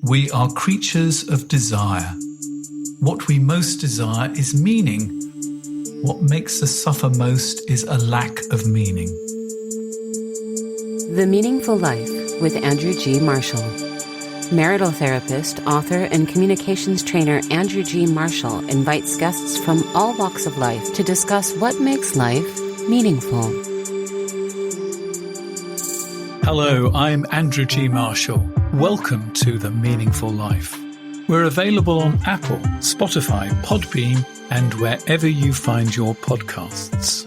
We are creatures of desire. What we most desire is meaning. What makes us suffer most is a lack of meaning. The Meaningful Life with Andrew G. Marshall. Marital therapist, author, and communications trainer Andrew G. Marshall invites guests from all walks of life to discuss what makes life meaningful. Hello, I'm Andrew G. Marshall. Welcome to The Meaningful Life. We're available on Apple, Spotify, Podbean, and wherever you find your podcasts.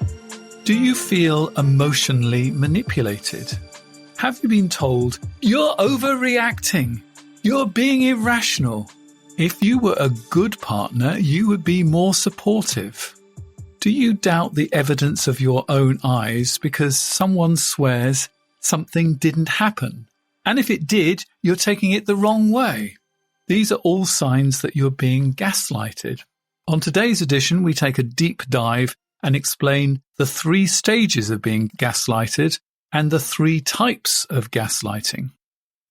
Do you feel emotionally manipulated? Have you been told, you're overreacting, you're being irrational? If you were a good partner, you would be more supportive. Do you doubt the evidence of your own eyes because someone swears something didn't happen? And if it did, you're taking it the wrong way. These are all signs that you're being gaslighted. On today's edition, we take a deep dive and explain the 3 stages of being gaslighted and the 3 types of gaslighting.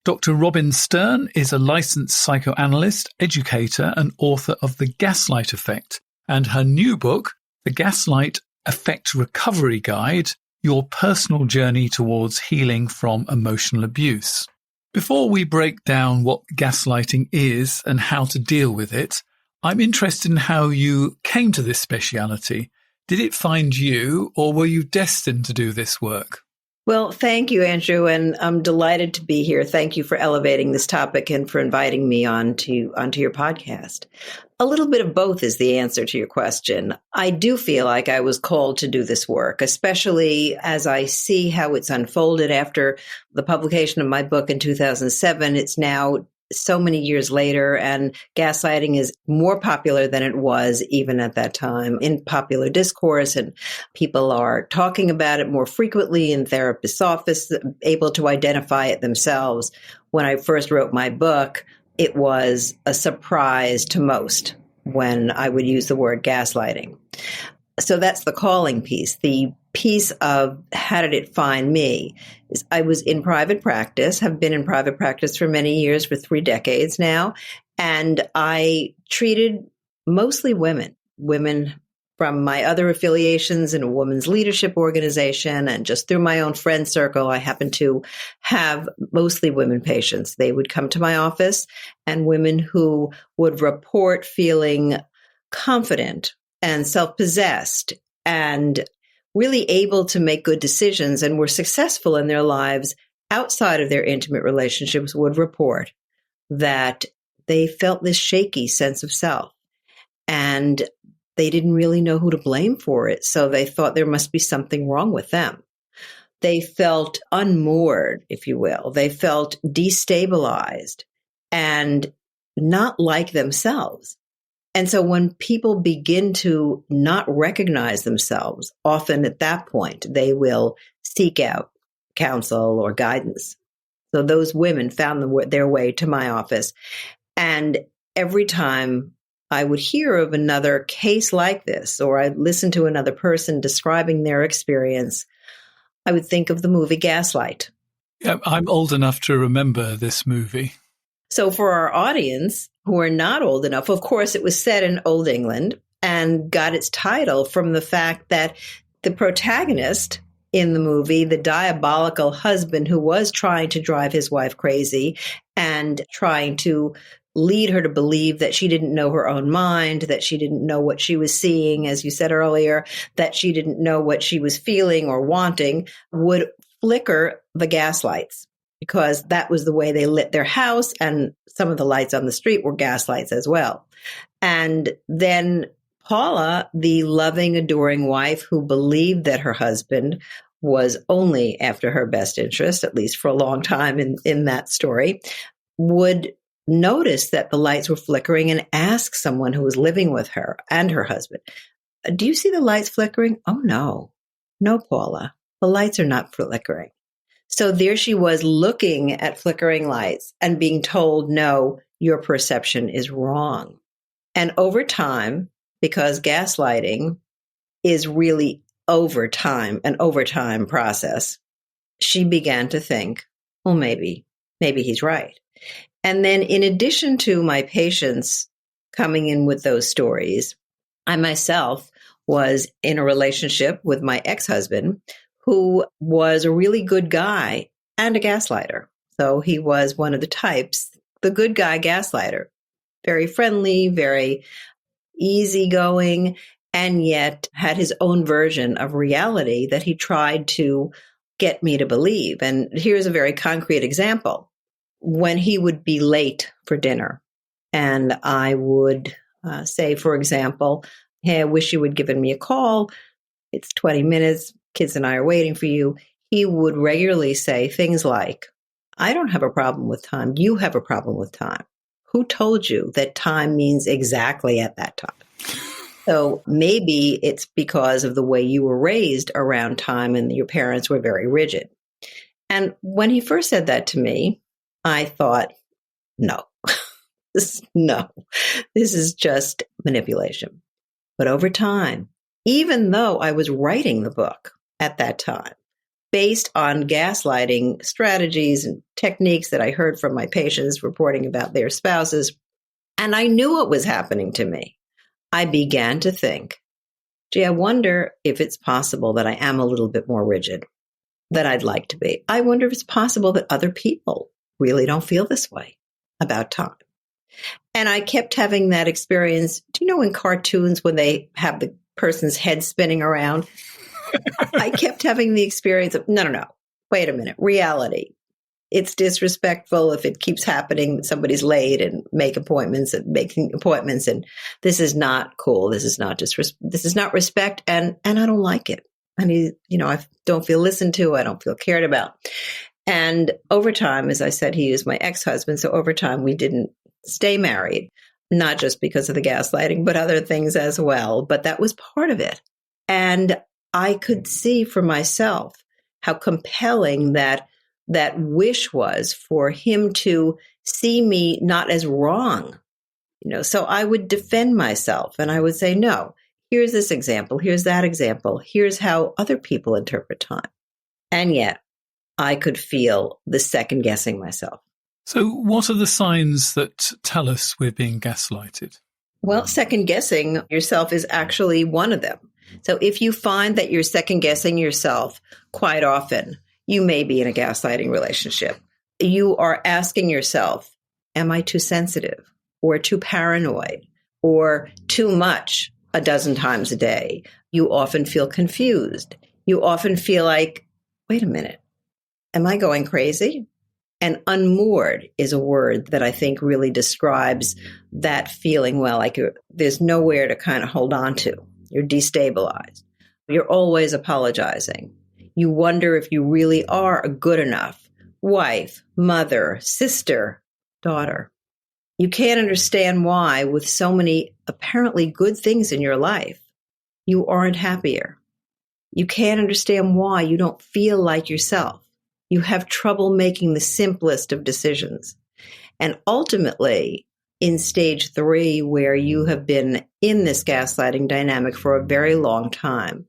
Dr. Robin Stern is a licensed psychoanalyst, educator, and author of The Gaslight Effect, and her new book, The Gaslight Effect Recovery Guide, Your Personal Journey Towards Healing from Emotional Abuse. Before we break down what gaslighting is and how to deal with it, I'm interested in how you came to this speciality. Did it find you, or were you destined to do this work? Well, thank you, Andrew, and I'm delighted to be here. Thank you for elevating this topic and for inviting me onto your podcast. A little bit of both is the answer to your question. I do feel like I was called to do this work, especially as I see how it's unfolded after the publication of my book in 2007. It's now so many years later, and gaslighting is more popular than it was even at that time in popular discourse, and people are talking about it more frequently in therapists' office, able to identify it themselves. When I first wrote my book, it was a surprise to most when I would use the word gaslighting. So that's the calling piece. The piece of how did it find me is I was in private practice, have been in private practice for many years, for 3 decades now, and I treated mostly women from my other affiliations in a women's leadership organization, and just through my own friend circle, I happen to have mostly women patients. They would come to my office, and women who would report feeling confident and self-possessed and really able to make good decisions and were successful in their lives outside of their intimate relationships would report that they felt this shaky sense of self, and they didn't really know who to blame for it. So they thought there must be something wrong with them. They felt unmoored, if you will. They felt destabilized and not like themselves. And so when people begin to not recognize themselves, often at that point, they will seek out counsel or guidance. So those women found their way to my office. And every time I would hear of another case like this, or I'd listen to another person describing their experience, I would think of the movie Gaslight. Yeah, I'm old enough to remember this movie. So for our audience who are not old enough, of course, it was set in Old England and got its title from the fact that the protagonist in the movie, the diabolical husband who was trying to drive his wife crazy and trying to lead her to believe that she didn't know her own mind, that she didn't know what she was seeing, as you said earlier, that she didn't know what she was feeling or wanting, would flicker the gaslights, because that was the way they lit their house, and some of the lights on the street were gaslights as well. And then Paula, the loving, adoring wife who believed that her husband was only after her best interest, at least for a long time in that story, would notice that the lights were flickering and ask someone who was living with her and her husband, "Do you see the lights flickering?" "Oh, no, Paula, the lights are not flickering." So there she was looking at flickering lights and being told, "No, your perception is wrong." And over time, because gaslighting is really an overtime process, she began to think, well, maybe he's right. And then in addition to my patients coming in with those stories, I myself was in a relationship with my ex-husband who was a really good guy and a gaslighter. So he was one of the types, the good guy gaslighter, very friendly, very easygoing, and yet had his own version of reality that he tried to get me to believe. And here's a very concrete example. When he would be late for dinner, and I would say, for example, hey, I wish you would given me a call. It's 20 minutes. Kids and I are waiting for you. He would regularly say things like, I don't have a problem with time. You have a problem with time. Who told you that time means exactly at that time? So maybe it's because of the way you were raised around time and your parents were very rigid. And when he first said that to me, I thought, no, this is just manipulation. But over time, even though I was writing the book at that time, based on gaslighting strategies and techniques that I heard from my patients reporting about their spouses, and I knew what was happening to me, I began to think, gee, I wonder if it's possible that I am a little bit more rigid than I'd like to be. I wonder if it's possible that other people really don't feel this way about time. And I kept having that experience. Do you know in cartoons when they have the person's head spinning around? I kept having the experience of, no, wait a minute, reality. It's disrespectful if it keeps happening. Somebody's late and making appointments, and this is not cool. This is not this is not respect, and I don't like it. I don't feel listened to. I don't feel cared about. And over time, as I said, he is my ex-husband. So over time, we didn't stay married, not just because of the gaslighting, but other things as well. But that was part of it. And I could see for myself how compelling that wish was for him to see me not as wrong. So I would defend myself and I would say, no, here's this example. Here's that example. Here's how other people interpret time. And yet I could feel the second guessing myself. So what are the signs that tell us we're being gaslighted? Well, second guessing yourself is actually one of them. So if you find that you're second guessing yourself quite often, you may be in a gaslighting relationship. You are asking yourself, am I too sensitive or too paranoid or too much a dozen times a day? You often feel confused. You often feel like, wait a minute, am I going crazy? And unmoored is a word that I think really describes that feeling well, like there's nowhere to kind of hold on to. You're destabilized. You're always apologizing. You wonder if you really are a good enough wife, mother, sister, daughter. You can't understand why, with so many apparently good things in your life, you aren't happier. You can't understand why you don't feel like yourself. You have trouble making the simplest of decisions. And ultimately, in stage 3, where you have been in this gaslighting dynamic for a very long time,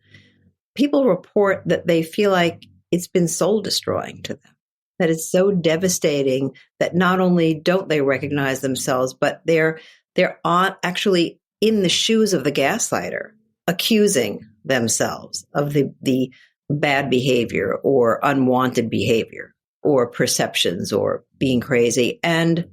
people report that they feel like it's been soul destroying to them, that it's so devastating that not only don't they recognize themselves, but they're actually in the shoes of the gaslighter, accusing themselves of the bad behavior or unwanted behavior or perceptions or being crazy. And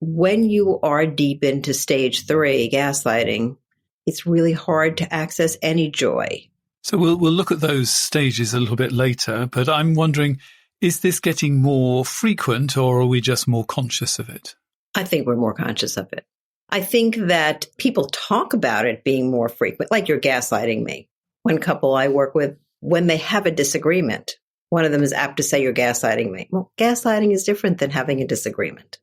when you are deep into stage 3 gaslighting, it's really hard to access any joy. So we'll look at those stages a little bit later, but I'm wondering, is this getting more frequent or are we just more conscious of it? I think we're more conscious of it. I think that people talk about it being more frequent, like you're gaslighting me. One couple I work with, when they have a disagreement, one of them is apt to say, you're gaslighting me. Well, gaslighting is different than having a disagreement.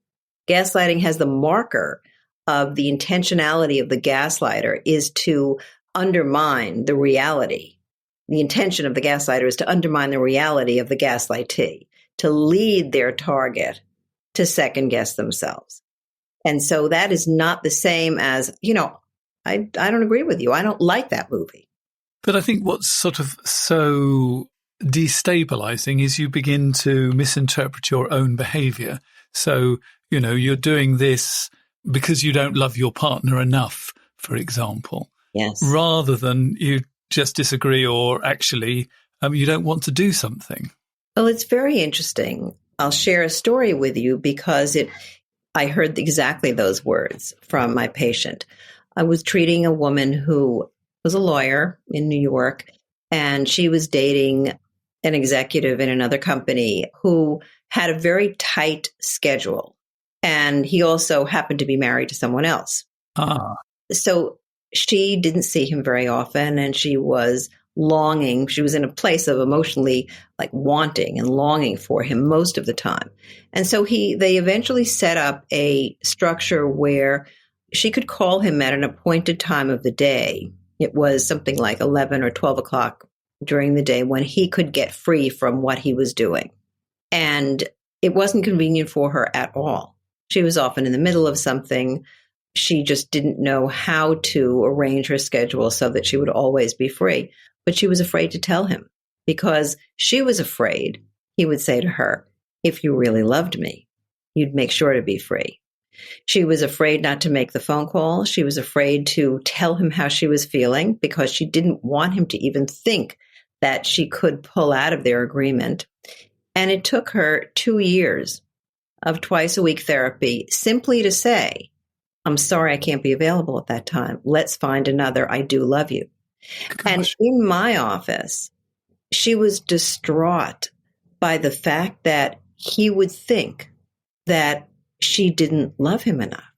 Gaslighting has the marker of the intentionality of the gaslighter is to undermine the reality. The intention of the gaslighter is to undermine the reality of the gaslightee, to lead their target to second guess themselves. And so that is not the same as, I don't agree with you. I don't like that movie. But I think what's sort of so destabilizing is you begin to misinterpret your own behavior. So you're doing this because you don't love your partner enough, for example. Yes. Rather than you just disagree or actually you don't want to do something. Well, it's very interesting. I'll share a story with you because I heard exactly those words from my patient. I was treating a woman who was a lawyer in New York, and she was dating an executive in another company who had a very tight schedule. And he also happened to be married to someone else. So she didn't see him very often, and she was longing. She was in a place of emotionally wanting and longing for him most of the time. And so they eventually set up a structure where she could call him at an appointed time of the day. It was something like 11 or 12 o'clock during the day when he could get free from what he was doing. And it wasn't convenient for her at all. She was often in the middle of something. She just didn't know how to arrange her schedule so that she would always be free. But she was afraid to tell him because she was afraid he would say to her, if you really loved me, you'd make sure to be free. She was afraid not to make the phone call. She was afraid to tell him how she was feeling because she didn't want him to even think that she could pull out of their agreement. And it took her 2 years of twice-a-week therapy simply to say, I'm sorry I can't be available at that time. Let's find another. I do love you. Gosh. And in my office, she was distraught by the fact that he would think that she didn't love him enough.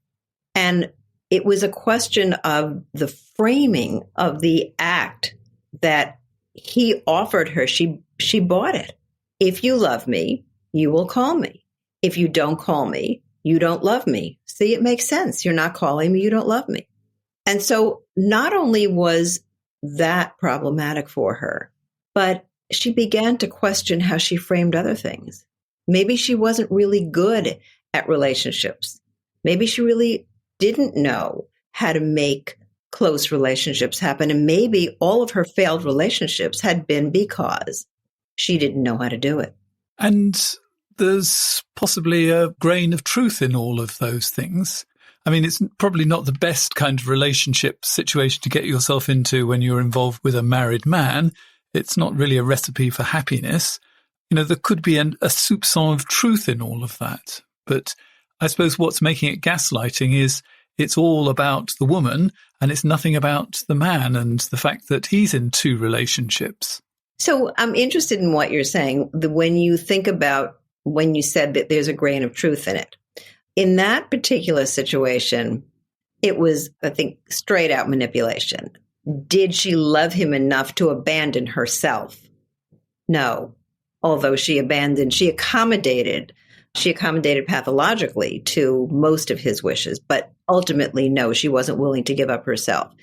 And it was a question of the framing of the act that he offered her. She bought it. If you love me, you will call me. If you don't call me, you don't love me. See, it makes sense. You're not calling me. You don't love me. And so not only was that problematic for her, but she began to question how she framed other things. Maybe she wasn't really good at relationships. Maybe she really didn't know how to make close relationships happen. And maybe all of her failed relationships had been because she didn't know how to do it. And there's possibly a grain of truth in all of those things. I mean, it's probably not the best kind of relationship situation to get yourself into when you're involved with a married man. It's not really a recipe for happiness. There could be a soupçon of truth in all of that. But I suppose what's making it gaslighting is it's all about the woman and it's nothing about the man and the fact that he's in two relationships. So I'm interested in what you're saying. When you think about when you said that there's a grain of truth in it. In that particular situation, it was, I think, straight out manipulation. Did she love him enough to abandon herself? No. Although she accommodated pathologically to most of his wishes, but ultimately, no, she wasn't willing to give up herself.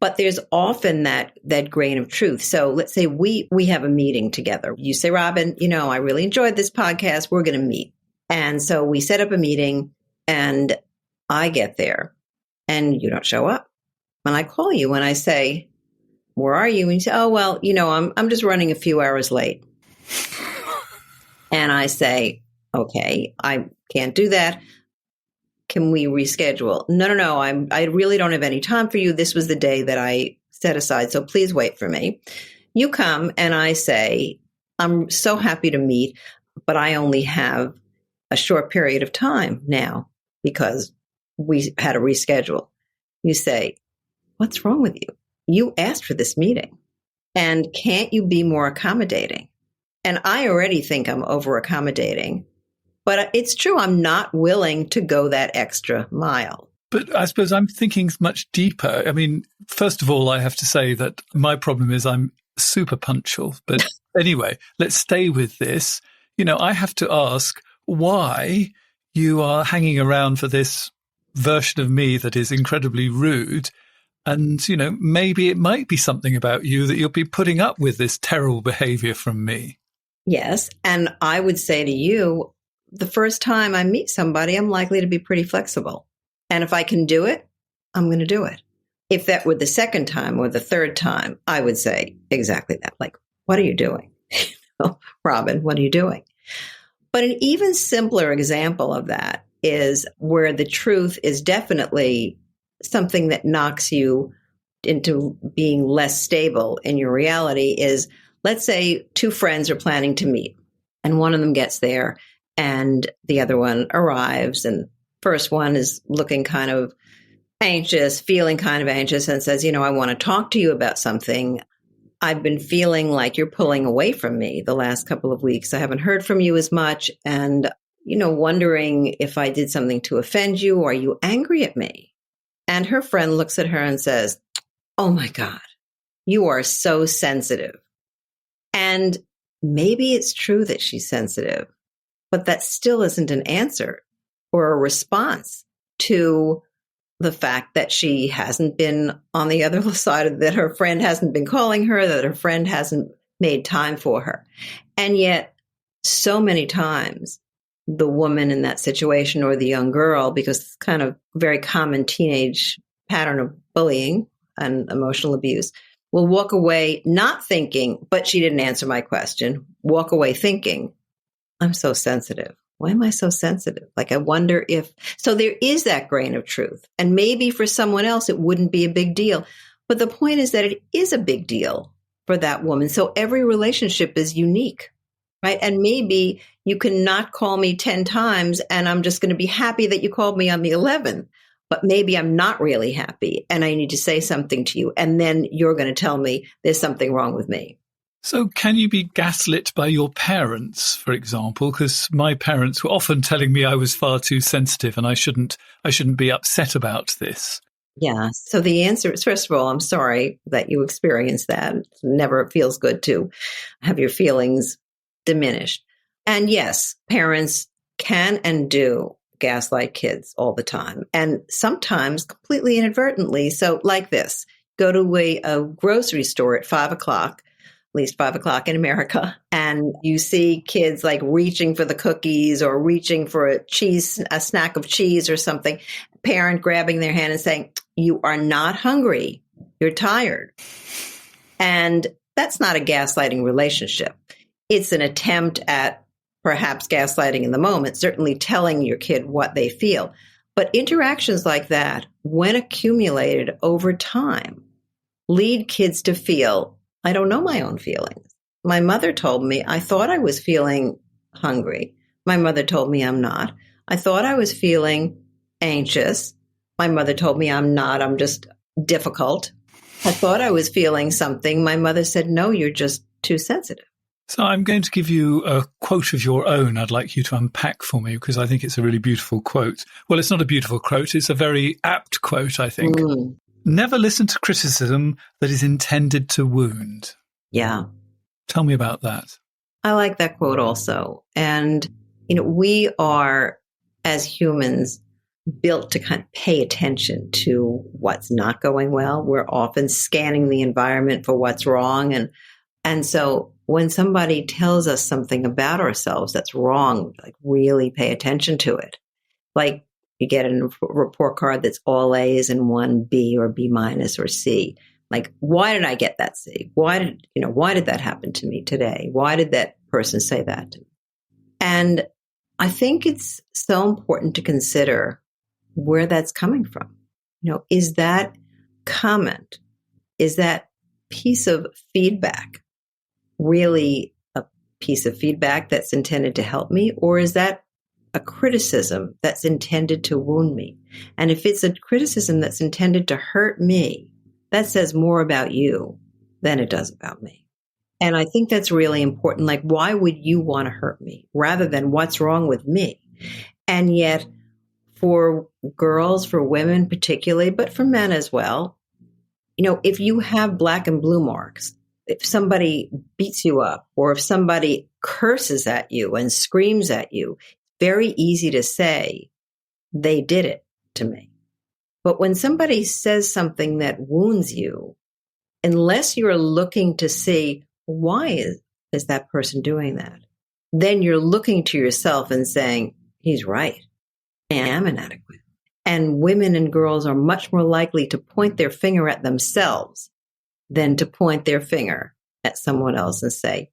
But there's often that grain of truth. So let's say we have a meeting together. You say, Robin, I really enjoyed this podcast. We're going to meet. And so we set up a meeting and I get there and you don't show up. And I call you and I say, where are you? And you say, oh, well, I'm just running a few hours late. And I say, okay, I can't do that. Can we reschedule? No. I really don't have any time for you. This was the day that I set aside. So please wait for me. You come and I say, I'm so happy to meet, but I only have a short period of time now because we had to reschedule. You say, what's wrong with you? You asked for this meeting and can't you be more accommodating? And I already think I'm over accommodating. But it's true, I'm not willing to go that extra mile. But I suppose I'm thinking much deeper. I mean, first of all, I have to say that my problem is I'm super punctual. But anyway, let's stay with this. I have to ask why you are hanging around for this version of me that is incredibly rude. And, maybe it might be something about you that you'll be putting up with this terrible behavior from me. Yes. And I would say to you, the first time I meet somebody, I'm likely to be pretty flexible. And if I can do it, I'm going to do it. If that were the second time or the third time, I would say exactly that. Like, what are you doing? Robin, what are you doing? But an even simpler example of that is where the truth is definitely something that knocks you into being less stable in your reality is, let's say two friends are planning to meet and one of them gets there and the other one arrives, and first one is looking kind of anxious, feeling kind of anxious, and says, I want to talk to you about something. I've been feeling like you're pulling away from me the last couple of weeks. I haven't heard from you as much, and wondering if I did something to offend you. Are you angry at me? And her friend looks at her and says, oh my God, you are so sensitive. And maybe it's true that she's sensitive, but that still isn't an answer or a response to the fact that she hasn't been on the other side of that, her friend hasn't been calling her, that her friend hasn't made time for her. And yet so many times the woman in that situation, or the young girl, because it's kind of very common teenage pattern of bullying and emotional abuse, will walk away not thinking, but she didn't answer my question, walk away thinking, I'm so sensitive. Why am I so sensitive? Like, I wonder if, so there is that grain of truth. And maybe for someone else, it wouldn't be a big deal. But the point is that it is a big deal for that woman. So every relationship is unique, right? And maybe you can not call me 10 times and I'm just going to be happy that you called me on the 11th. But maybe I'm not really happy and I need to say something to you. And then you're going to tell me there's something wrong with me. So can you be gaslit by your parents, for example? Because my parents were often telling me I was far too sensitive and I shouldn't be upset about this. Yeah. So the answer is, first of all, I'm sorry that you experienced that. It never feels good to have your feelings diminished. And yes, parents can and do gaslight kids all the time, and sometimes completely inadvertently. So like this, go to a grocery store at 5 o'clock, at least 5 o'clock in America, and you see kids like reaching for the cookies or reaching for a snack of cheese or something, parent grabbing their hand and saying, you are not hungry, you're tired. And that's not a gaslighting relationship. It's an attempt at perhaps gaslighting in the moment, certainly telling your kid what they feel. But interactions like that, when accumulated over time, lead kids to feel, I don't know my own feelings. My mother told me I thought I was feeling hungry. My mother told me I'm not. I thought I was feeling anxious. My mother told me I'm not. I'm just difficult. I thought I was feeling something. My mother said, no, you're just too sensitive. So I'm going to give you a quote of your own I'd like you to unpack for me, because I think it's a really beautiful quote. Well, it's not a beautiful quote. It's a very apt quote, I think. Never listen to criticism that is intended to wound. Yeah. Tell me about that. I like that quote also. And, we are, as humans, built to kind of pay attention to what's not going well. We're often scanning the environment for what's wrong. And so when somebody tells us something about ourselves that's wrong, like really pay attention to it. Like you get a report card that's all A's and one B or B minus or C. Like, why did I get that C? Why did that happen to me today? Why did that person say that to me? And I think it's so important to consider where that's coming from. Is that comment, is that piece of feedback really a piece of feedback that's intended to help me, or is that a criticism that's intended to wound me? And if it's a criticism that's intended to hurt me, that says more about you than it does about me. And I think that's really important. Like, why would you want to hurt me rather than what's wrong with me? And yet for girls, for women particularly, but for men as well, if you have black and blue marks, if somebody beats you up or if somebody curses at you and screams at you, very easy to say, they did it to me. But when somebody says something that wounds you, unless you're looking to see why is that person doing that, then you're looking to yourself and saying, he's right, I am inadequate. And women and girls are much more likely to point their finger at themselves than to point their finger at someone else and say,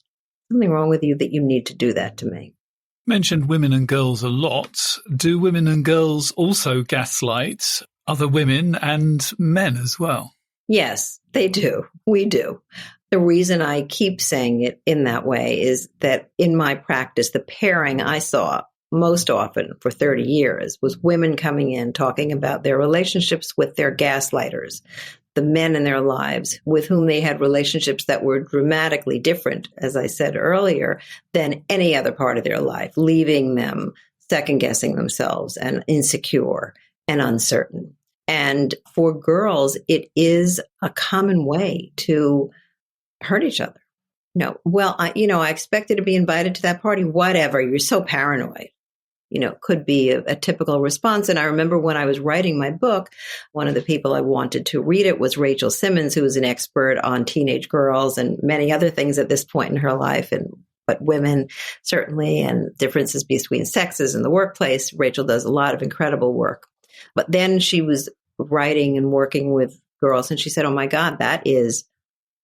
something wrong with you that you need to do that to me. Mentioned women and girls a lot. Do women and girls also gaslight other women and men as well? Yes, they do. We do. The reason I keep saying it in that way is that in my practice, the pairing I saw most often for 30 years was women coming in talking about their relationships with their gaslighters, the men in their lives with whom they had relationships that were dramatically different, as I said earlier, than any other part of their life, leaving them second-guessing themselves and insecure and uncertain. And for girls, it is a common way to hurt each other. I expected to be invited to that party. Whatever, you're so paranoid. Could be a typical response. And I remember when I was writing my book, one of the people I wanted to read it was Rachel Simmons, who is an expert on teenage girls and many other things at this point in her life, but women certainly, and differences between sexes in the workplace. Rachel does a lot of incredible work. But then she was writing and working with girls, and she said, oh my God, that is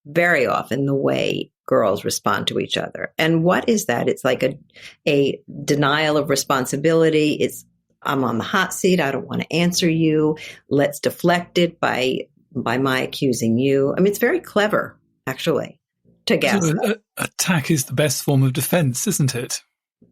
very often the way girls respond to each other. And what is that? It's like a denial of responsibility. It's, I'm on the hot seat. I don't want to answer you. Let's deflect it by my accusing you. I mean, it's very clever, actually, to gaslight. So attack is the best form of defense, isn't it?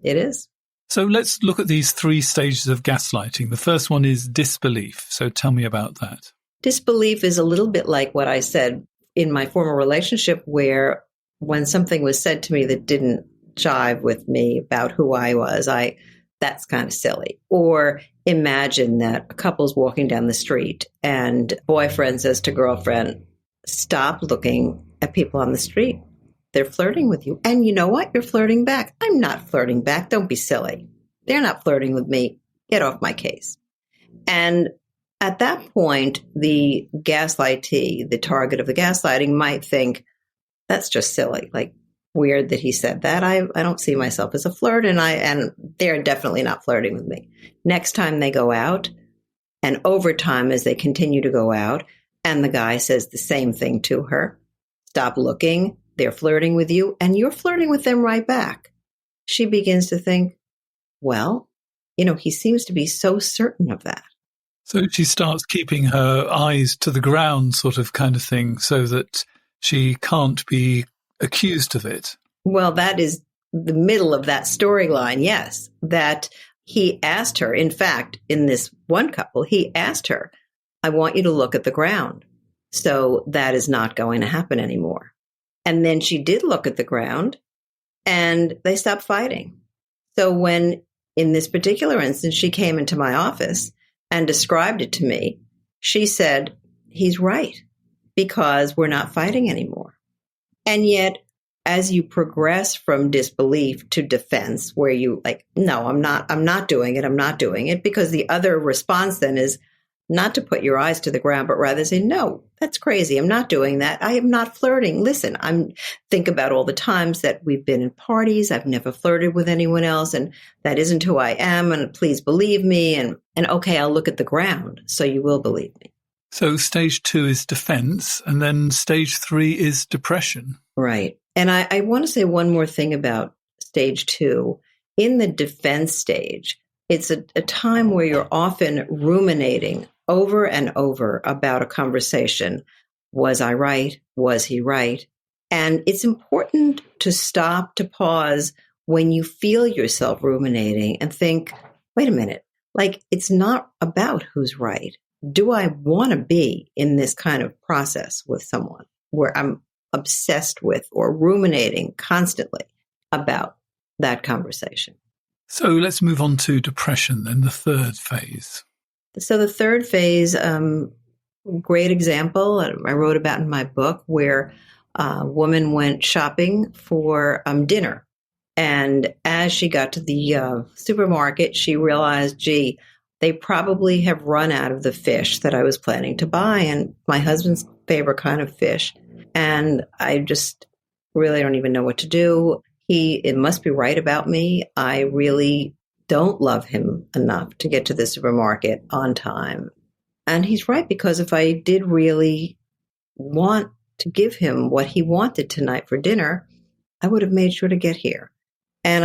It is. So let's look at these 3 stages of gaslighting. The first one is disbelief. So tell me about that. Disbelief is a little bit like what I said in my former relationship, where when something was said to me that didn't jive with me about who I was, that's kind of silly. Or imagine that a couple's walking down the street and boyfriend says to girlfriend, stop looking at people on the street. They're flirting with you. And you know what? You're flirting back. I'm not flirting back. Don't be silly. They're not flirting with me. Get off my case. And at that point, the gaslightee, the target of the gaslighting, might think, that's just silly. Like, weird that he said that. I don't see myself as a flirt, and they're definitely not flirting with me. Next time they go out, and over time as they continue to go out, and the guy says the same thing to her, stop looking, they're flirting with you, and you're flirting with them right back. She begins to think, well, he seems to be so certain of that. So she starts keeping her eyes to the ground sort of kind of thing so that she can't be accused of it. Well, that is the middle of that storyline, yes, that he asked her. In fact, in this one couple, he asked her, I want you to look at the ground. So that is not going to happen anymore. And then she did look at the ground and they stopped fighting. So when, in this particular instance, she came into my office and described it to me, she said, he's right, because we're not fighting anymore. And yet, as you progress from disbelief to defense, where you like, no, I'm not doing it, because the other response then is not to put your eyes to the ground, but rather say, no, that's crazy. I'm not doing that. I am not flirting. Listen, think about all the times that we've been in parties. I've never flirted with anyone else, and that isn't who I am. And please believe me. And okay, I'll look at the ground, so you will believe me. So stage 2 is defense, and then stage 3 is depression. Right. And I want to say one more thing about stage 2. In the defense stage, it's a time where you're often ruminating over and over about a conversation. Was I right? Was he right? And it's important to stop, to pause when you feel yourself ruminating and think, wait a minute, like, it's not about who's right. Do I want to be in this kind of process with someone where I'm obsessed with or ruminating constantly about that conversation? So let's move on to depression, then the third phase. So the third phase, great example I wrote about in my book, where a woman went shopping for dinner. And as she got to the supermarket, she realized, gee, they probably have run out of the fish that I was planning to buy, and my husband's favorite kind of fish. And I just really don't even know what to do. It must be right about me. I really don't love him enough to get to the supermarket on time. And he's right, because if I did really want to give him what he wanted tonight for dinner, I would have made sure to get here. And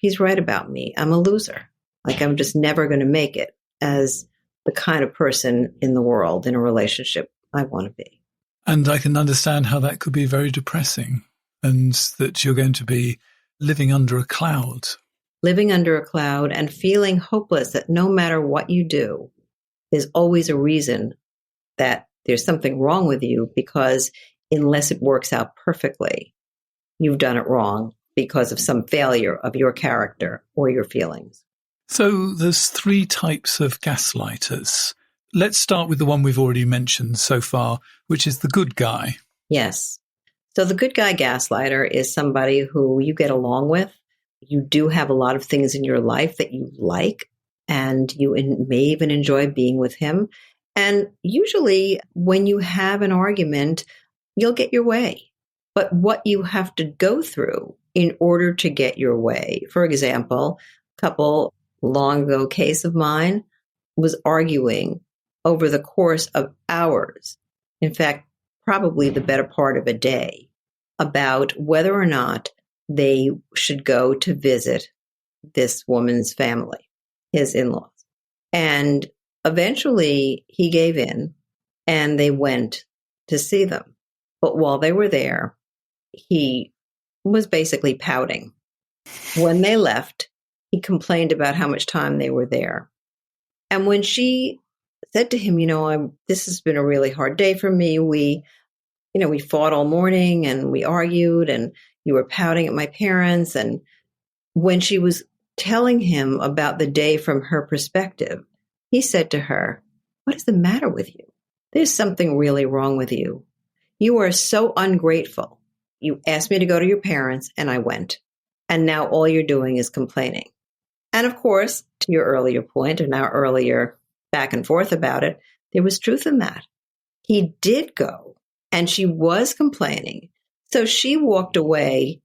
he's right about me. I'm a loser. Like I'm just never going to make it as the kind of person in the world, in a relationship I want to be. And I can understand how that could be very depressing, and that you're going to be living under a cloud. Living under a cloud and feeling hopeless that no matter what you do, there's always a reason that there's something wrong with you, because unless it works out perfectly, you've done it wrong because of some failure of your character or your feelings. So there's 3 types of gaslighters. Let's start with the one we've already mentioned so far, which is the good guy. Yes. So the good guy gaslighter is somebody who you get along with. You do have a lot of things in your life that you like, and you may even enjoy being with him. And usually when you have an argument, you'll get your way. But what you have to go through in order to get your way, for example, a couple long ago case of mine was arguing over the course of hours, in fact, probably the better part of a day, about whether or not they should go to visit this woman's family, his in-laws. And eventually he gave in and they went to see them. But while they were there, he was basically pouting. When they left, he complained about how much time they were there. And when she said to him, this has been a really hard day for me. We fought all morning and we argued and you were pouting at my parents. And when she was telling him about the day from her perspective, he said to her, "What is the matter with you? There's something really wrong with you. You are so ungrateful. You asked me to go to your parents and I went. And now all you're doing is complaining." And of course, to your earlier point and our earlier back and forth about it, there was truth in that. He did go and she was complaining. So she walked away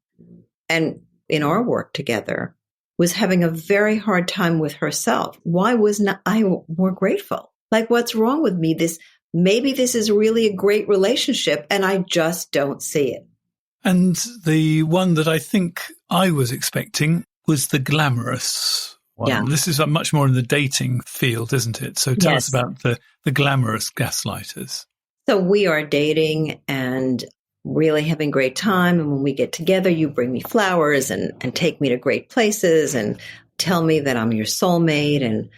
and in our work together was having a very hard time with herself. Why wasn't I more grateful? Like, what's wrong with me? Maybe this is really a great relationship and I just don't see it. And the one that I think I was expecting was the glamorous one. Yeah. This is much more in the dating field, isn't it? So tell us Yes. about the glamorous gaslighters. So we are dating and really having a great time. And when we get together, you bring me flowers and take me to great places and tell me that I'm your soulmate and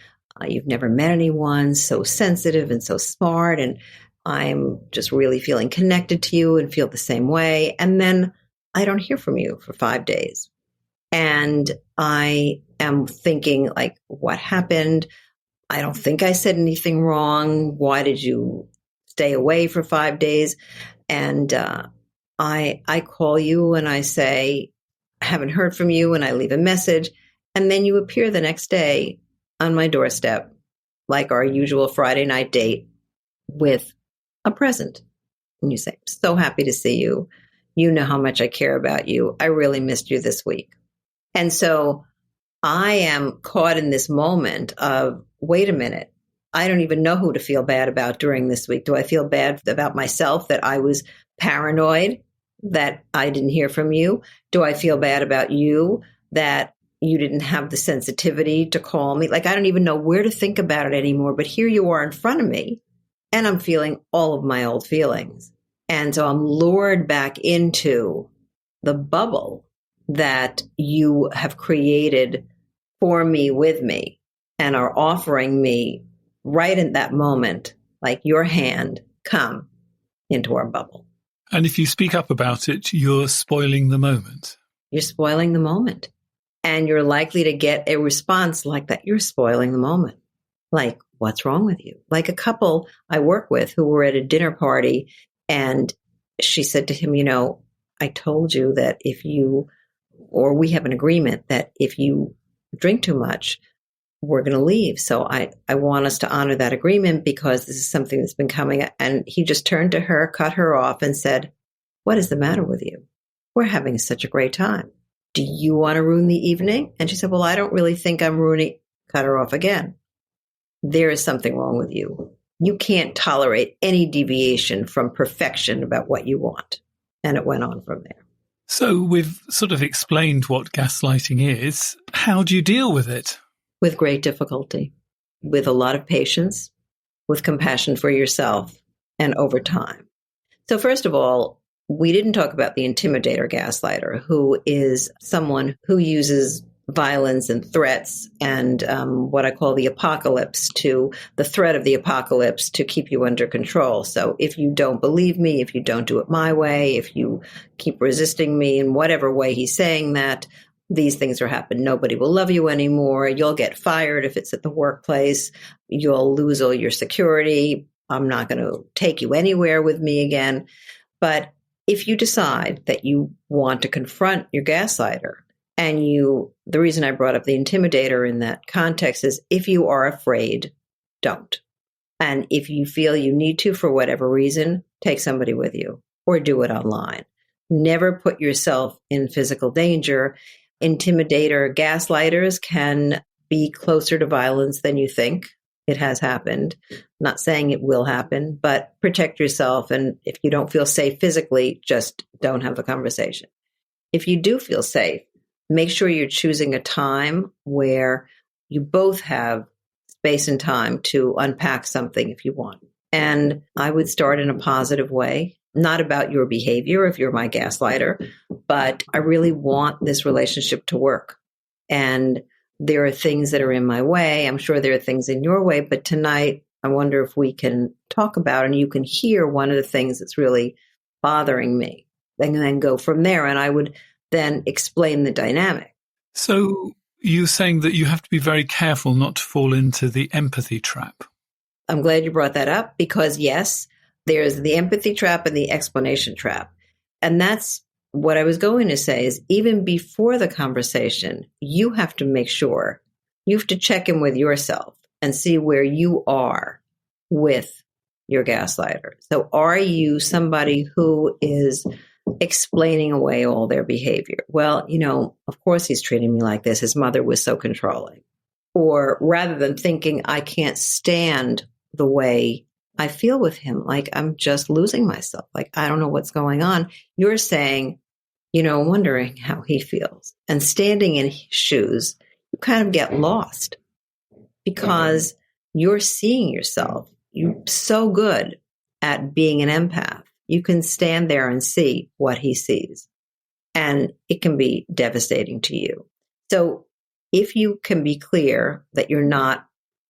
you've never met anyone so sensitive and so smart. And I'm just really feeling connected to you and feel the same way. And then I don't hear from you for 5 days. And I am thinking, like, what happened? I don't think I said anything wrong. Why did you stay away for 5 days? And I call you and I say, I haven't heard from you, and I leave a message. And then you appear the next day on my doorstep, like our usual Friday night date, with a present. And you say, "So happy to see you. You know how much I care about you. I really missed you this week." And so I am caught in this moment of, wait a minute, I don't even know who to feel bad about during this week. Do I feel bad about myself that I was paranoid that I didn't hear from you? Do I feel bad about you that you didn't have the sensitivity to call me? Like, I don't even know where to think about it anymore. But here you are in front of me and I'm feeling all of my old feelings. And so I'm lured back into the bubble that you have created for me, with me, and are offering me right in that moment, like your hand, come into our bubble. And if you speak up about it, you're spoiling the moment. You're spoiling the moment. And you're likely to get a response like that. You're spoiling the moment. Like, what's wrong with you? Like a couple I work with who were at a dinner party, and she said to him, I told you that we have an agreement that if you drink too much, we're going to leave. So I want us to honor that agreement because this is something that's been coming up. And he just turned to her, cut her off and said, "What is the matter with you? We're having such a great time. Do you want to ruin the evening?" And she said, "Well, I don't really think I'm ruining." Cut her off again. "There is something wrong with you. You can't tolerate any deviation from perfection about what you want." And it went on from there. So we've sort of explained what gaslighting is. How do you deal with it? With great difficulty, with a lot of patience, with compassion for yourself, and over time. So first of all, we didn't talk about the intimidator gaslighter, who is someone who uses violence and threats and what I call the apocalypse, to the threat of the apocalypse, to keep you under control. So if you don't believe me, if you don't do it my way, if you keep resisting me in whatever way he's saying that, these things are happening. Nobody will love you anymore. You'll get fired if it's at the workplace. You'll lose all your security. I'm not going to take you anywhere with me again. But if you decide that you want to confront your gaslighter, and the reason I brought up the intimidator in that context is if you are afraid, don't. And if you feel you need to, for whatever reason, take somebody with you or do it online. Never put yourself in physical danger. Intimidator gaslighters can be closer to violence than you think. It has happened. I'm not saying it will happen, but protect yourself. And if you don't feel safe physically, just don't have the conversation. If you do feel safe, make sure you're choosing a time where you both have space and time to unpack something if you want. And I would start in a positive way, not about your behavior if you're my gaslighter, but I really want this relationship to work. And there are things that are in my way. I'm sure there are things in your way, but tonight I wonder if we can talk about, and you can hear one of the things that's really bothering me, and then go from there. And I would then explain the dynamic. So you're saying that you have to be very careful not to fall into the empathy trap. I'm glad you brought that up because, yes, there's the empathy trap and the explanation trap. And that's what I was going to say is even before the conversation, you have to make sure, you have to check in with yourself and see where you are with your gaslighter. So are you somebody who is explaining away all their behavior? Well, of course he's treating me like this. His mother was so controlling. Or rather than thinking, I can't stand the way I feel with him, like I'm just losing myself, like I don't know what's going on, you're saying, wondering how he feels. And standing in his shoes, you kind of get lost because you're seeing yourself. You're so good at being an empath. You can stand there and see what he sees, and it can be devastating to you. So if you can be clear that you're not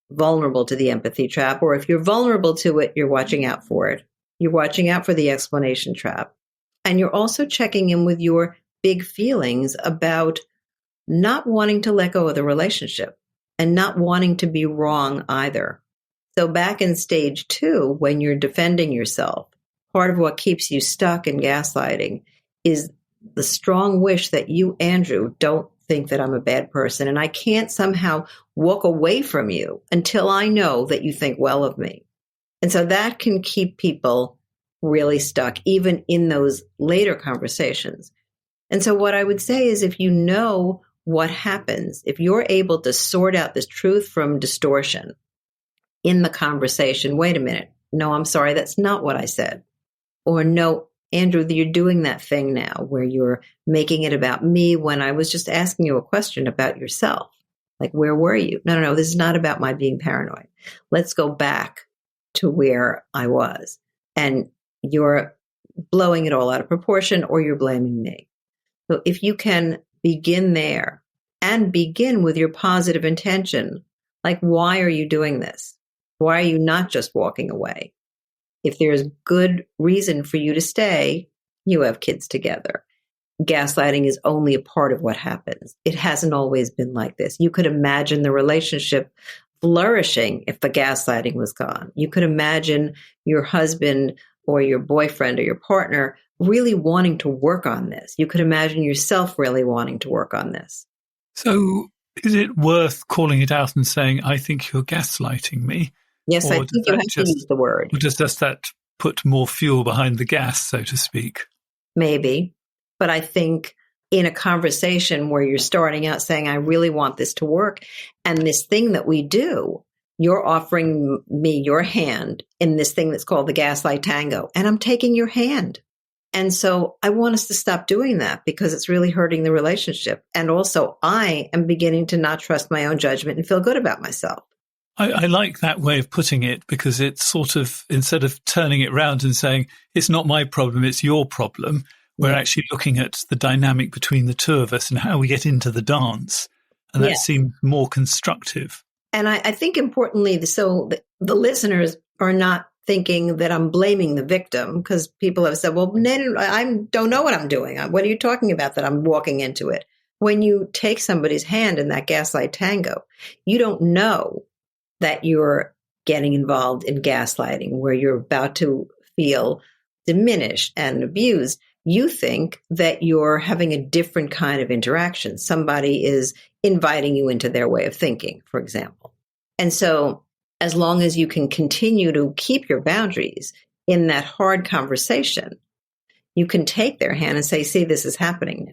vulnerable to the empathy trap, or if you're vulnerable to it, you're watching out for it. You're watching out for the explanation trap. And you're also checking in with your big feelings about not wanting to let go of the relationship and not wanting to be wrong either. So back in stage 2, when you're defending yourself, part of what keeps you stuck in gaslighting is the strong wish that you, Andrew, don't think that I'm a bad person. And I can't somehow walk away from you until I know that you think well of me. And so that can keep people really stuck, even in those later conversations. And so what I would say is if you know what happens, if you're able to sort out this truth from distortion in the conversation, wait a minute, no, I'm sorry, that's not what I said. Or no, Andrew, you're doing that thing now where you're making it about me when I was just asking you a question about yourself. Like, where were you? No, this is not about my being paranoid. Let's go back to where I was. And you're blowing it all out of proportion or you're blaming me. So if you can begin there and begin with your positive intention, like, why are you doing this? Why are you not just walking away? If there's good reason for you to stay, you have kids together. Gaslighting is only a part of what happens. It hasn't always been like this. You could imagine the relationship flourishing if the gaslighting was gone. You could imagine your husband or your boyfriend or your partner really wanting to work on this. You could imagine yourself really wanting to work on this. So is it worth calling it out and saying, I think you're gaslighting me? Yes, I think you have to use the word. Or does that put more fuel behind the gas, so to speak? Maybe. But I think in a conversation where you're starting out saying, I really want this to work, and this thing that we do, you're offering me your hand in this thing that's called the gaslight tango, and I'm taking your hand. And so I want us to stop doing that because it's really hurting the relationship. And also I am beginning to not trust my own judgment and feel good about myself. I like that way of putting it because it's sort of, instead of turning it around and saying, it's not my problem, it's your problem, we're actually looking at the dynamic between the two of us and how we get into the dance. And that seems more constructive. And I think importantly, so the listeners are not thinking that I'm blaming the victim, because people have said, well, I don't know what I'm doing. What are you talking about that I'm walking into it? When you take somebody's hand in that gaslight tango, you don't know that you're getting involved in gaslighting, where you're about to feel diminished and abused. You think that you're having a different kind of interaction. Somebody is inviting you into their way of thinking, for example. And so as long as you can continue to keep your boundaries in that hard conversation, you can take their hand and say, see, this is happening now.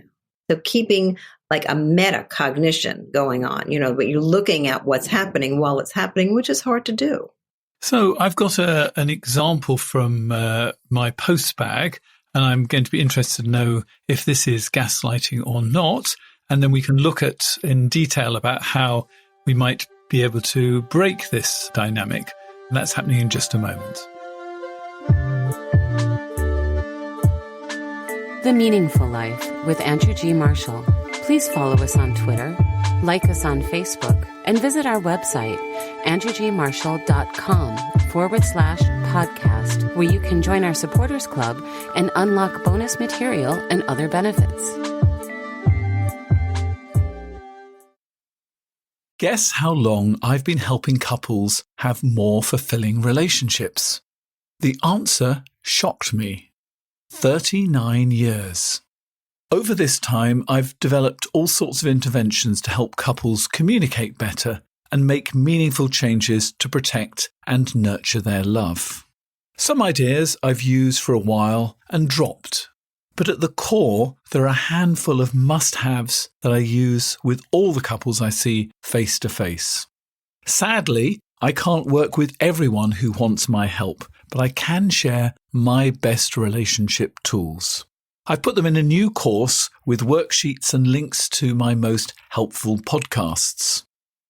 So keeping like a metacognition going on, but you're looking at what's happening while it's happening, which is hard to do. So I've got an example from my post bag, and I'm going to be interested to know if this is gaslighting or not. And then we can look at in detail about how we might be able to break this dynamic. And that's happening in just a moment. The Meaningful Life with Andrew G. Marshall. Please follow us on Twitter, like us on Facebook, and visit our website, andrewgmarshall.com/podcast, where you can join our supporters club and unlock bonus material and other benefits. Guess how long I've been helping couples have more fulfilling relationships? The answer shocked me. 39 years. Over this time, I've developed all sorts of interventions to help couples communicate better and make meaningful changes to protect and nurture their love. Some ideas I've used for a while and dropped, but at the core, there are a handful of must-haves that I use with all the couples I see face to face. Sadly, I can't work with everyone who wants my help, but I can share my best relationship tools. I've put them in a new course with worksheets and links to my most helpful podcasts.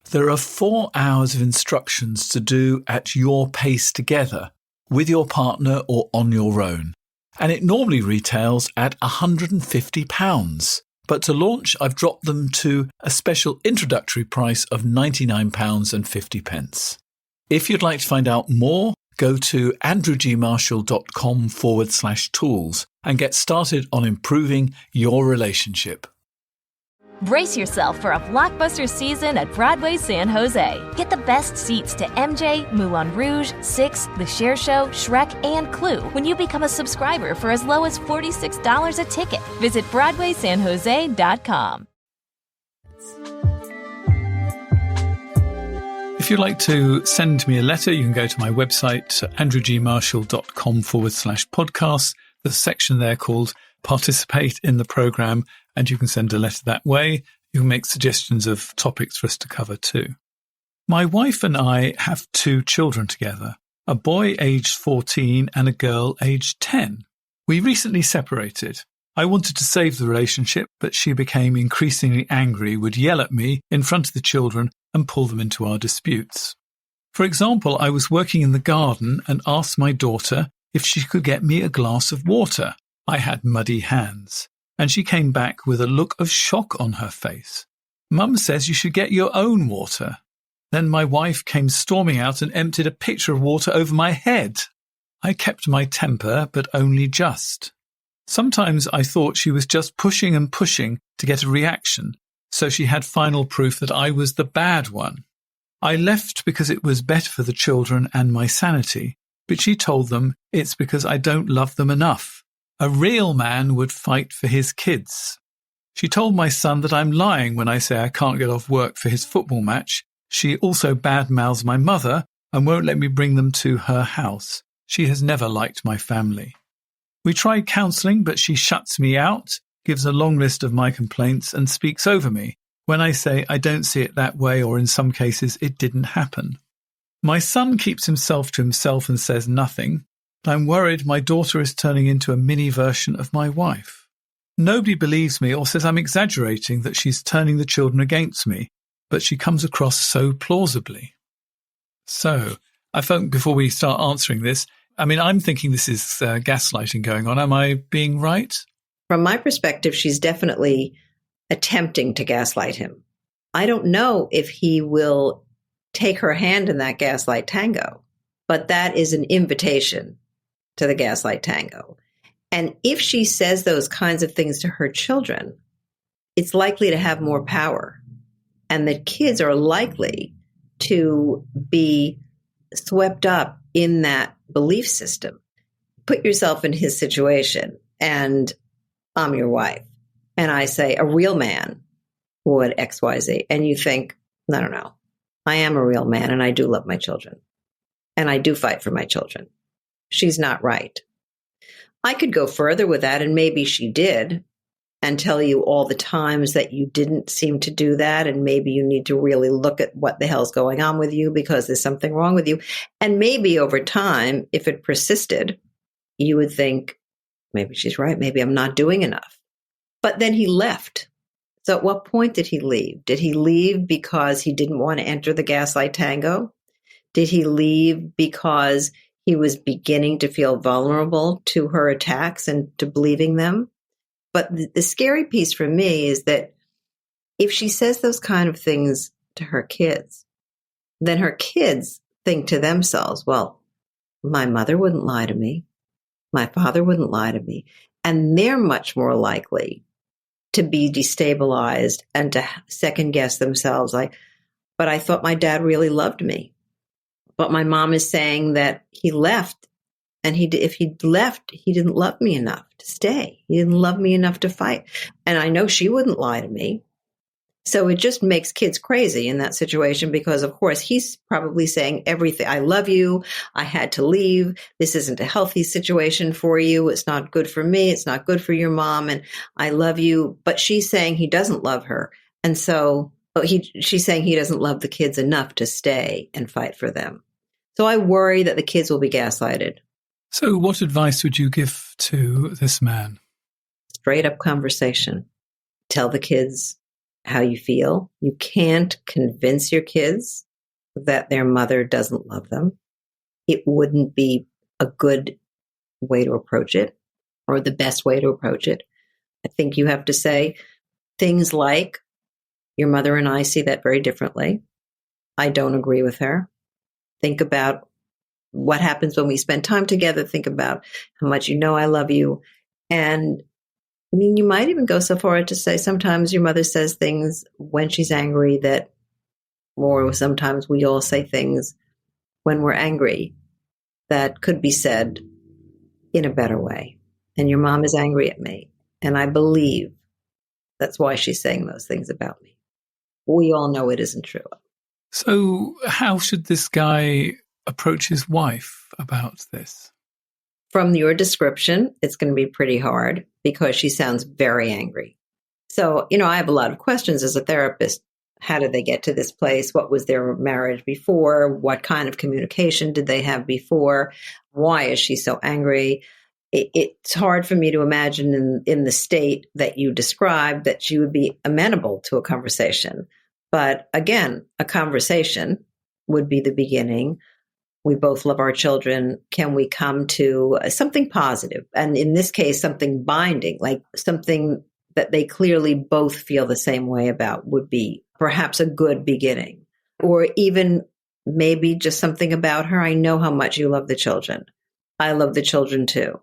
There are 4 hours of instructions to do at your pace together, with your partner or on your own. And it normally retails at £150. But to launch, I've dropped them to a special introductory price of £99.50. If you'd like to find out more, go to andrewgmarshall.com/tools and get started on improving your relationship. Brace yourself for a blockbuster season at Broadway San Jose. Get the best seats to MJ, Moulin Rouge, Six, The Cher Show, Shrek, and Clue when you become a subscriber for as low as $46 a ticket. Visit BroadwaySanJose.com. If you'd like to send me a letter, you can go to my website, andrewgmarshall.com/podcast. There's a section there called Participate in the Programme, and you can send a letter that way. You can make suggestions of topics for us to cover too. My wife and I have 2 children together, a boy aged 14 and a girl aged 10. We recently separated. I wanted to save the relationship, but she became increasingly angry, would yell at me in front of the children and pull them into our disputes. For example, I was working in the garden and asked my daughter if she could get me a glass of water. I had muddy hands, and she came back with a look of shock on her face. Mum says you should get your own water. Then my wife came storming out and emptied a pitcher of water over my head. I kept my temper, but only just. Sometimes I thought she was just pushing and pushing to get a reaction, so she had final proof that I was the bad one. I left because it was better for the children and my sanity, but she told them it's because I don't love them enough. A real man would fight for his kids. She told my son that I'm lying when I say I can't get off work for his football match. She also badmouths my mother and won't let me bring them to her house. She has never liked my family. We tried counselling, but she shuts me out, gives a long list of my complaints and speaks over me when I say I don't see it that way, or in some cases it didn't happen. My son keeps himself to himself and says nothing, I'm worried my daughter is turning into a mini version of my wife. Nobody believes me or says I'm exaggerating that she's turning the children against me, but she comes across so plausibly. So, I think before we start answering this, I'm thinking this is gaslighting going on. Am I being right? From my perspective, she's definitely attempting to gaslight him. I don't know if he will take her hand in that gaslight tango, but that is an invitation to the gaslight tango. And if she says those kinds of things to her children, it's likely to have more power. And the kids are likely to be swept up in that belief system. Put yourself in his situation, and I'm your wife. And I say, a real man would X, Y, Z. And you think, no, I am a real man and I do love my children. And I do fight for my children. She's not right. I could go further with that, and maybe she did, and tell you all the times that you didn't seem to do that. And maybe you need to really look at what the hell's going on with you because there's something wrong with you. And maybe over time, if it persisted, you would think, maybe she's right. Maybe I'm not doing enough. But then he left. So at what point did he leave? Did he leave because he didn't want to enter the gaslight tango? Did he leave because he was beginning to feel vulnerable to her attacks and to believing them? But the scary piece for me is that if she says those kind of things to her kids, then her kids think to themselves, well, my mother wouldn't lie to me. My father wouldn't lie to me. And they're much more likely to be destabilized and to second guess themselves. But I thought my dad really loved me. But my mom is saying that he left. And if he left, he didn't love me enough to stay. He didn't love me enough to fight. And I know she wouldn't lie to me. So it just makes kids crazy in that situation because, of course, he's probably saying everything. I love you. I had to leave. This isn't a healthy situation for you. It's not good for me. It's not good for your mom. And I love you. But she's saying he doesn't love her. And so she's saying he doesn't love the kids enough to stay and fight for them. So I worry that the kids will be gaslighted. So what advice would you give to this man? Straight up conversation. Tell the kids how you feel. You can't convince your kids that their mother doesn't love them. It wouldn't be a good way to approach it or the best way to approach it. I think you have to say things like, your mother and I see that very differently. I don't agree with her. Think about what happens when we spend time together. Think about how much you know I love you. And you might even go so far as to say sometimes your mother says things when she's angry or sometimes we all say things when we're angry that could be said in a better way. And your mom is angry at me. And I believe that's why she's saying those things about me. We all know it isn't true. So how should this guy approach his wife about this? From your description, it's going to be pretty hard because she sounds very angry. So, I have a lot of questions as a therapist. How did they get to this place? What was their marriage before? What kind of communication did they have before? Why is she so angry? It's hard for me to imagine in the state that you described that she would be amenable to a conversation. But again, a conversation would be the beginning. We both love our children. Can we come to something positive? And in this case, something binding, like something that they clearly both feel the same way about would be perhaps a good beginning. Or even maybe just something about her. I know how much you love the children. I love the children too.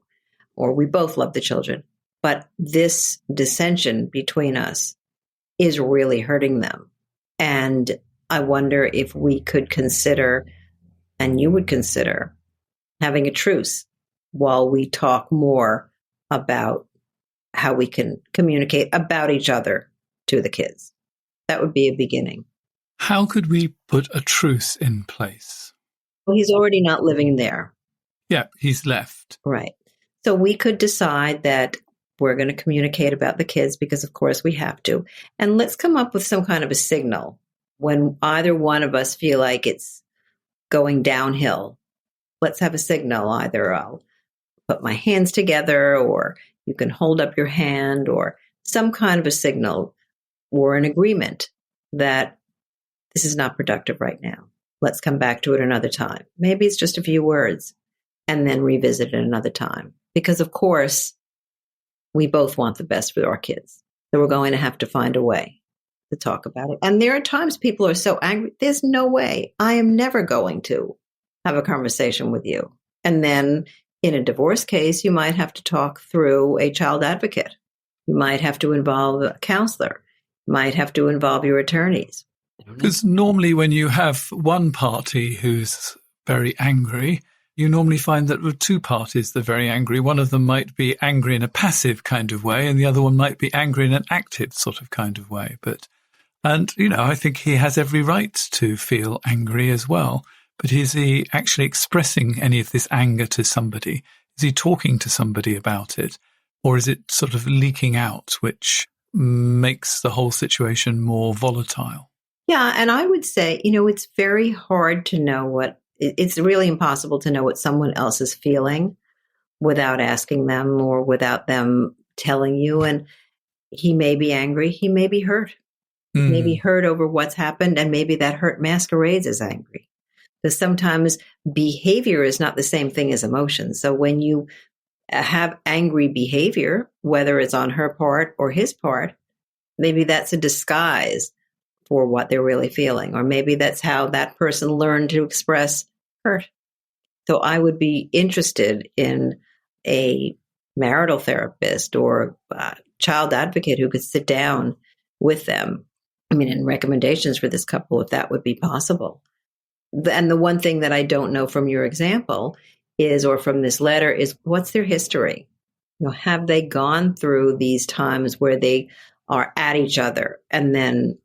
Or we both love the children. But this dissension between us is really hurting them. And I wonder if we could consider, and you would consider, having a truce while we talk more about how we can communicate about each other to the kids. That would be a beginning. How could we put a truce in place? Well, he's already not living there. Yeah, he's left. Right. So we could decide that we're going to communicate about the kids because, of course, we have to. And let's come up with some kind of a signal when either one of us feel like it's going downhill. Let's have a signal. Either put my hands together, or you can hold up your hand, or some kind of a signal or an agreement that this is not productive right now. Let's come back to it another time. Maybe it's just a few words and then revisit it another time. Because of course, we both want the best for our kids. So we're going to have to find a way to talk about it. And there are times people are so angry, there's no way. I am never going to have a conversation with you. And then in a divorce case, you might have to talk through a child advocate. You might have to involve a counselor. You might have to involve your attorneys. Because normally when you have one party who's very angry, you normally find that with two parties that are very angry, one of them might be angry in a passive kind of way and the other one might be angry in an active sort of kind of way. And I think he has every right to feel angry as well. But is he actually expressing any of this anger to somebody? Is he talking to somebody about it? Or is it sort of leaking out, which makes the whole situation more volatile? Yeah, and I would say, it's very hard to know it's really impossible to know what someone else is feeling without asking them or without them telling you. And he may be angry, he may be hurt. He may be hurt over what's happened, and maybe that hurt masquerades as angry. Because sometimes behavior is not the same thing as emotion. So when you have angry behavior, whether it's on her part or his part, maybe that's a disguise for what they're really feeling. Or maybe that's how that person learned to express hurt. So I would be interested in a marital therapist or a child advocate who could sit down with them. And recommendations for this couple, if that would be possible. And the one thing that I don't know from your example is, or from this letter, is what's their history? Have they gone through these times where they are at each other and then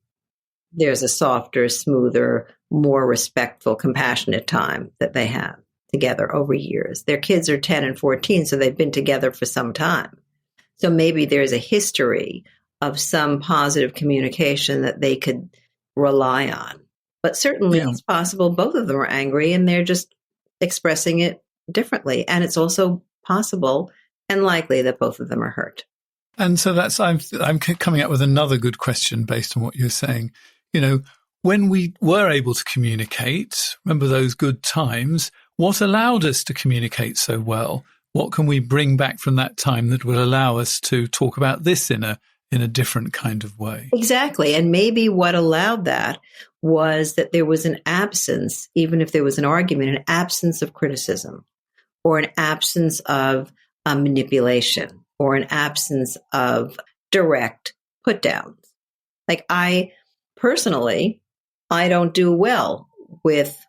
there's a softer, smoother, more respectful, compassionate time that they have together over years? Their kids are 10 and 14, so they've been together for some time. So maybe there's a history of some positive communication that they could rely on. But certainly it's possible both of them are angry and they're just expressing it differently. And it's also possible and likely that both of them are hurt. And so I'm coming up with another good question based on what you're saying. When we were able to communicate, remember those good times, what allowed us to communicate so well? What can we bring back from that time that will allow us to talk about this in a different kind of way? Exactly. And maybe what allowed that was that there was an absence, even if there was an argument, an absence of criticism or an absence of manipulation or an absence of direct put downs. Like I don't do well with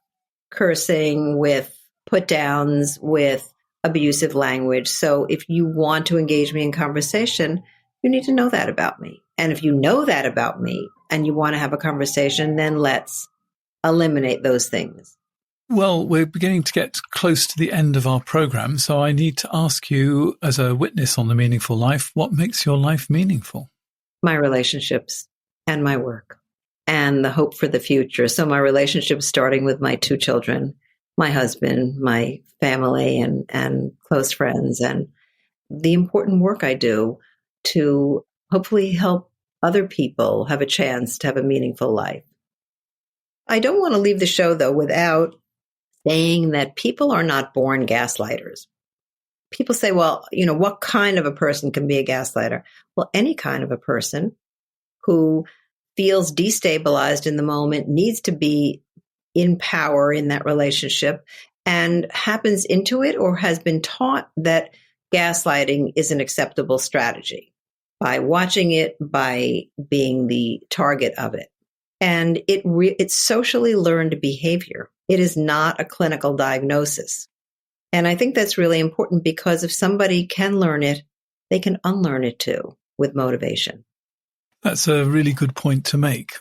cursing, with put downs, with abusive language. So if you want to engage me in conversation, you need to know that about me. And if you know that about me and you want to have a conversation, then let's eliminate those things. Well, we're beginning to get close to the end of our program, so I need to ask you, as a witness on The Meaningful Life, what makes your life meaningful? My relationships and my work and the hope for the future. So my relationships, starting with my 2 children, my husband, my family, and close friends, and the important work I do to hopefully help other people have a chance to have a meaningful life. I don't want to leave the show, though, without saying that people are not born gaslighters. People say, well, what kind of a person can be a gaslighter? Well, any kind of a person who feels destabilized in the moment, needs to be in power in that relationship, and happens into it or has been taught that gaslighting is an acceptable strategy by watching it, by being the target of it. And it's socially learned behavior. It is not a clinical diagnosis. And I think that's really important, because if somebody can learn it, they can unlearn it too with motivation. That's a really good point to make.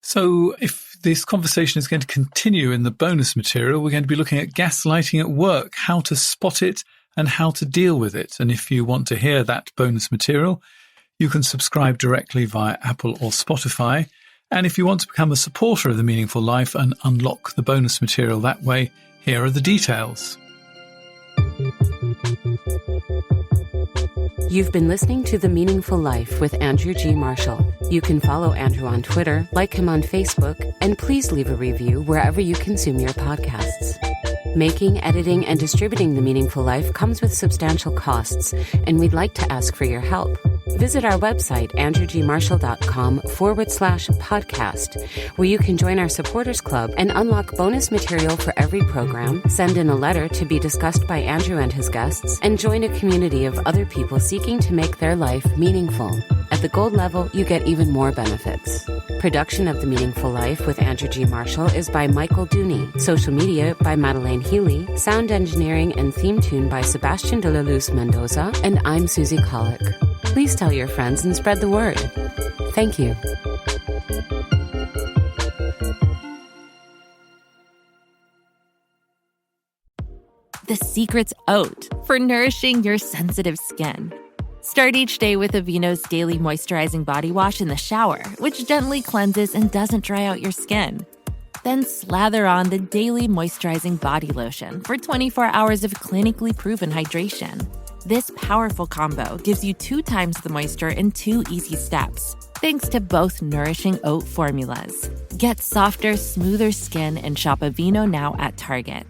So if this conversation is going to continue in the bonus material, we're going to be looking at gaslighting at work, how to spot it and how to deal with it. And if you want to hear that bonus material, you can subscribe directly via Apple or Spotify. And if you want to become a supporter of The Meaningful Life and unlock the bonus material that way, here are the details. You've been listening to The Meaningful Life with Andrew G. Marshall. You can follow Andrew on Twitter, like him on Facebook, and please leave a review wherever you consume your podcasts. Making, editing, and distributing The Meaningful Life comes with substantial costs, and we'd like to ask for your help. Visit our website, andrewgmarshall.com/podcast, where you can join our supporters club and unlock bonus material for every program, send in a letter to be discussed by Andrew and his guests, and join a community of other people seeking to make their life meaningful. At the gold level, you get even more benefits. Production of The Meaningful Life with Andrew G. Marshall is by Michael Dooney. Social media by Madeleine Healy. Sound engineering and theme tune by Sebastian de la Luz Mendoza. And I'm Susie Colick. Please tell your friends and spread the word. Thank you. The secret's oat for nourishing your sensitive skin. Start each day with Aveeno's Daily Moisturizing Body Wash in the shower, which gently cleanses and doesn't dry out your skin. Then slather on the Daily Moisturizing Body Lotion for 24 hours of clinically proven hydration. This powerful combo gives you 2 times the moisture in 2 easy steps, thanks to both nourishing oat formulas. Get softer, smoother skin and shop Aveeno now at Target.